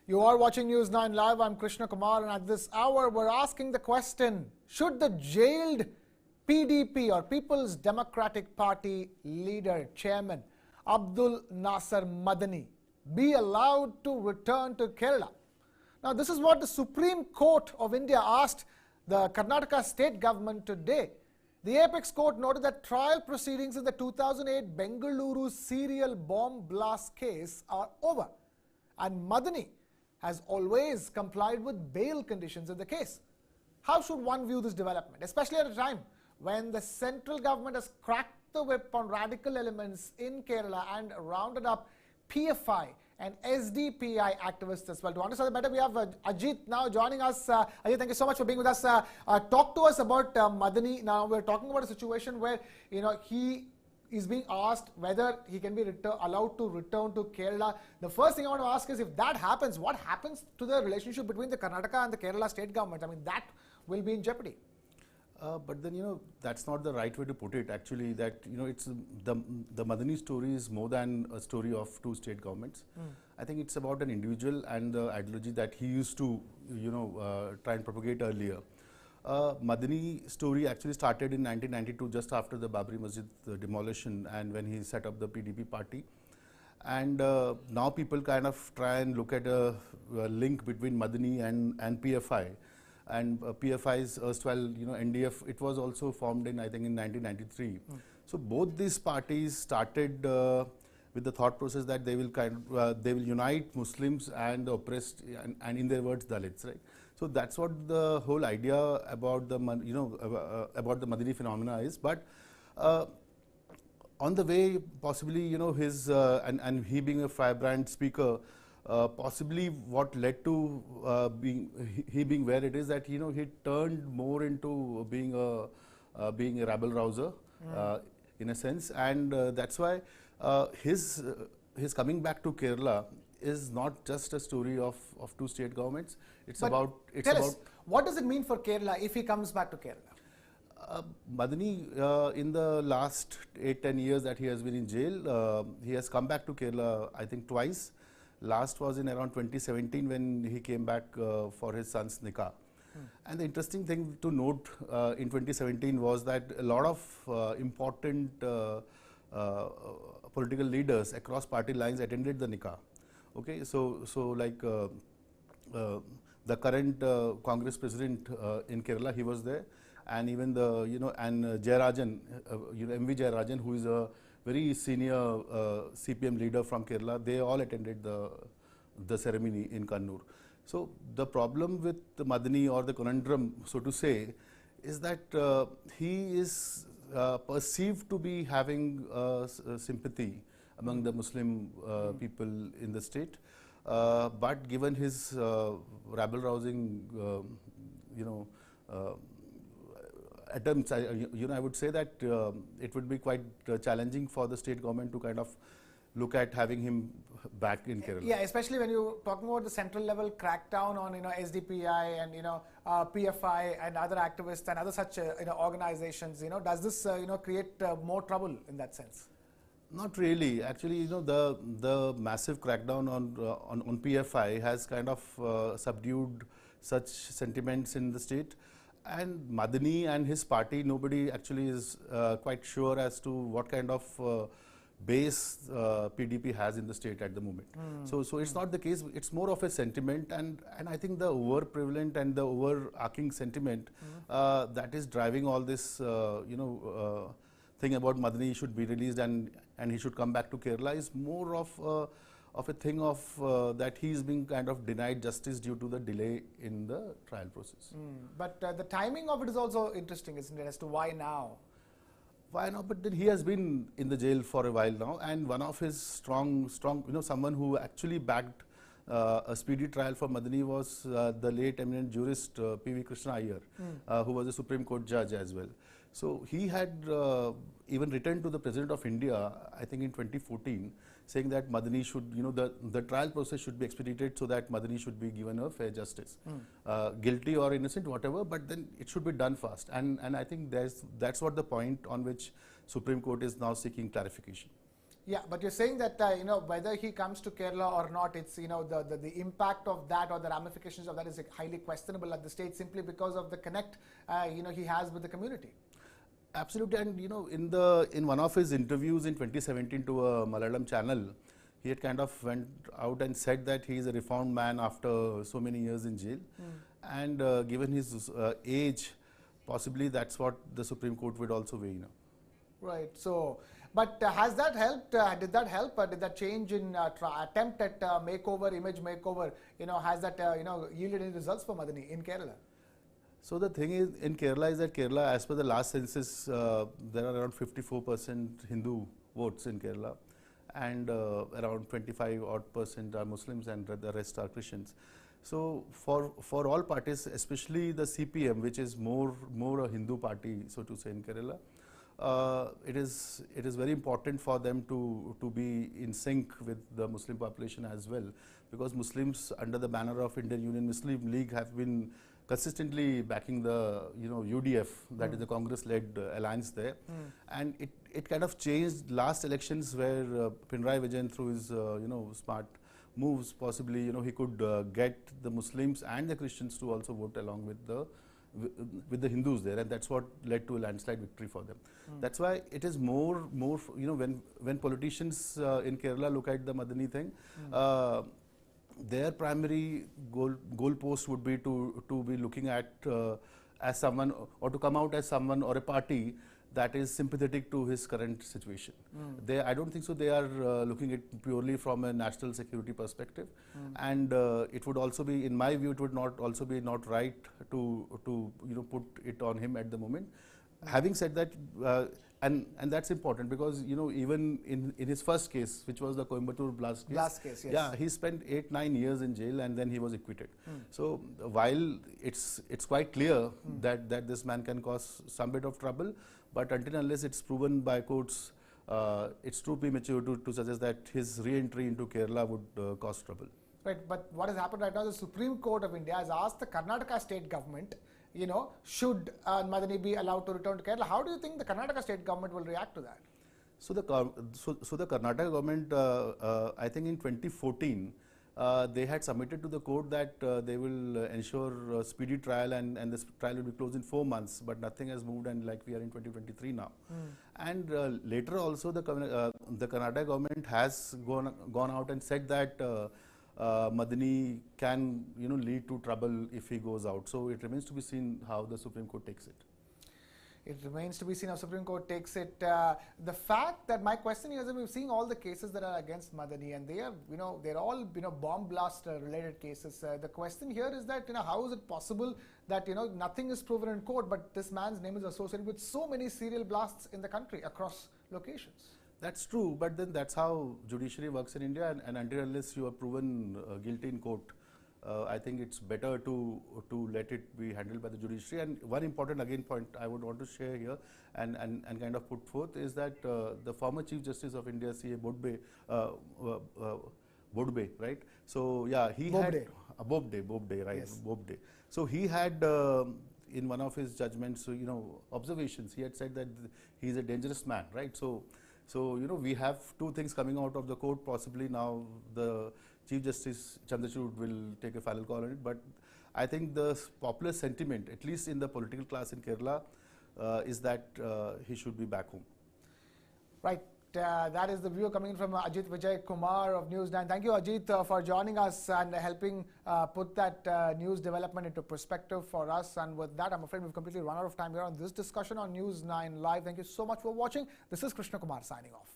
You are watching News 9 Live. I'm Krishna Kumar, and at this hour, we're asking the question: should the jailed PDP or People's Democratic Party leader, chairman Abdul Nasser Madani, be allowed to return to Kerala? Now, this is what the Supreme Court of India asked the Karnataka state government today. The apex court noted that trial proceedings in the 2008 Bengaluru serial bomb blast case are over, and Madani has always complied with bail conditions in the case. How should one view this development, especially at a time when the central government has cracked the whip on radical elements in Kerala and rounded up PFI and SDPI activists as well? To understand it better, we have Ajit now joining us. Ajit, thank you so much for being with us. Talk to us about Madani. Now, we're talking about a situation where, he is being asked whether he can be allowed to return to Kerala. The first thing I want to ask is, if that happens, what happens to the relationship between the Karnataka and the Kerala state government? I mean, that will be in jeopardy. But then, that's not the right way to put it. Actually, that, it's the Madani story is more than a story of two state governments. I think it's about an individual and the ideology that he used to, try and propagate earlier. Madani story actually started in 1992, just after the Babri Masjid demolition, and when he set up the PDP party. And now people kind of try and look at a link between Madani and PFI. And PFI's erstwhile, NDF, it was also formed in, I think, in 1993. So both these parties started with the thought process that they will they will unite Muslims and the oppressed, and in their words, Dalits, right? So that's what the whole idea about the about the Madani phenomena is. But on the way, possibly, his and he being a firebrand speaker, possibly what led to he being where it is, that he turned more into being a rabble rouser in a sense, and that's why his coming back to Kerala is not just a story of two state governments. It's about what does it mean for Kerala if he comes back to Kerala? Madani, in the last 8-10 years that he has been in jail, he has come back to Kerala, I think, twice. Last was in around 2017 when he came back for his son's nikah. And the interesting thing to note in 2017 was that a lot of important political leaders across party lines attended the nikah. Okay, so like the current Congress president in Kerala, he was there, and even the and Jayarajan, MV Jayarajan, who is a very senior CPM leader from Kerala, they all attended the ceremony in Kannur. So the problem with the Madani, or the conundrum, so to say, is that he is perceived to be having sympathy among the Muslim people in the state, but given his rabble rousing, attempts, I would say that it would be quite challenging for the state government to kind of look at having him back in Kerala. Yeah, especially when you're talking about the central level crackdown on SDPI and PFI and other activists and other such organizations. Does this create more trouble in that sense? Not really. Actually, the massive crackdown on PFI has kind of subdued such sentiments in the state. And Madani and his party, nobody actually is quite sure as to what kind of base PDP has in the state at the moment. So it's not the case. It's more of a sentiment, and I think the over prevalent and the overarching sentiment that is driving all this thing about Madani should be released and he should come back to Kerala is more of a thing of that he is being kind of denied justice due to the delay in the trial process. But the timing of it is also interesting, isn't it, as to why now? Why now? But then he has been in the jail for a while now, and one of his strong, someone who actually backed a speedy trial for Madani was the late eminent jurist P.V. Krishna Iyer, who was a Supreme Court judge as well. So he had even written to the President of India, I think in 2014, saying that Madani should, the trial process should be expedited so that Madani should be given a fair justice. Guilty or innocent, whatever, but then it should be done fast. And I think that's what the point on which Supreme Court is now seeking clarification. Yeah, but you're saying that whether he comes to Kerala or not, it's the impact of that or the ramifications of that is highly questionable at the stage, simply because of the connect he has with the community. Absolutely, and in one of his interviews in 2017 to a Malayalam channel, he had kind of went out and said that he is a reformed man after so many years in jail, and given his age, possibly that's what the Supreme Court would also weigh in. Right. So, but has that helped? Did that help? Did that change in attempt at makeover, image makeover? Has that yielded any results for Madani in Kerala? So the thing is, in Kerala is that Kerala, as per the last census, there are around 54% Hindu votes in Kerala, and around 25% are Muslims, and the rest are Christians. So for all parties, especially the CPM, which is more a Hindu party, so to say, in Kerala, it is very important for them to be in sync with the Muslim population as well, because Muslims under the banner of Indian Union Muslim League have been consistently backing the UDF, that is the Congress-led alliance there, and it kind of changed last elections where Pinarayi Vijayan, through his smart moves, possibly he could get the Muslims and the Christians to also vote along with the Hindus there, and that's what led to a landslide victory for them. That's why it is more when politicians in Kerala look at the Madani thing, their primary goalpost would be to be looking at as someone, or to come out as someone or a party that is sympathetic to his current situation. I don't think so they are looking at purely from a national security perspective, and it would also be, in my view, it would not right to put it on him at the moment. Having said that, and that's important, because even in his first case, which was the Coimbatore blast case, yes. Yeah, he spent 8-9 years in jail, and then he was acquitted. So while it's quite clear that this man can cause some bit of trouble, but until unless it's proven by courts, it's too premature to suggest that his re-entry into Kerala would cause trouble. Right, but what has happened right now, the Supreme Court of India has asked the Karnataka state government, should Madani be allowed to return to Kerala? How do you think the Karnataka state government will react to that? So the Karnataka government, I think in 2014, they had submitted to the court that they will ensure a speedy trial, and this trial will be closed in 4 months, but nothing has moved, and like we are in 2023 now. And later also the Karnataka government has gone out and said that Madani can lead to trouble if he goes out. So it remains to be seen how the Supreme Court takes it. It remains to be seen how Supreme Court takes it. The fact that my question is that we've seen all the cases that are against Madani, and they are, they're all, bomb blast related cases. The question here is that, how is it possible that, nothing is proven in court, but this man's name is associated with so many serial blasts in the country across locations? That's true, but then that's how judiciary works in India, and until unless you are proven guilty in court, I think it's better to let it be handled by the judiciary. And one important point I would want to share here and kind of put forth is that the former Chief Justice of India, C.A. Bodbe, right? So yeah, he had Bobde, right? Yes. Bobde. So he had in one of his judgments, observations, he had said that he is a dangerous man, right? So we have two things coming out of the court. Possibly now the Chief Justice Chandrachud will take a final call on it. But I think the popular sentiment, at least in the political class in Kerala, is that he should be back home. Right. That is the view coming in from Ajit Vijay Kumar of News9. Thank you, Ajit, for joining us and helping put that news development into perspective for us. And with that, I'm afraid we've completely run out of time here on this discussion on News9 Live. Thank you so much for watching. This is Krishna Kumar signing off.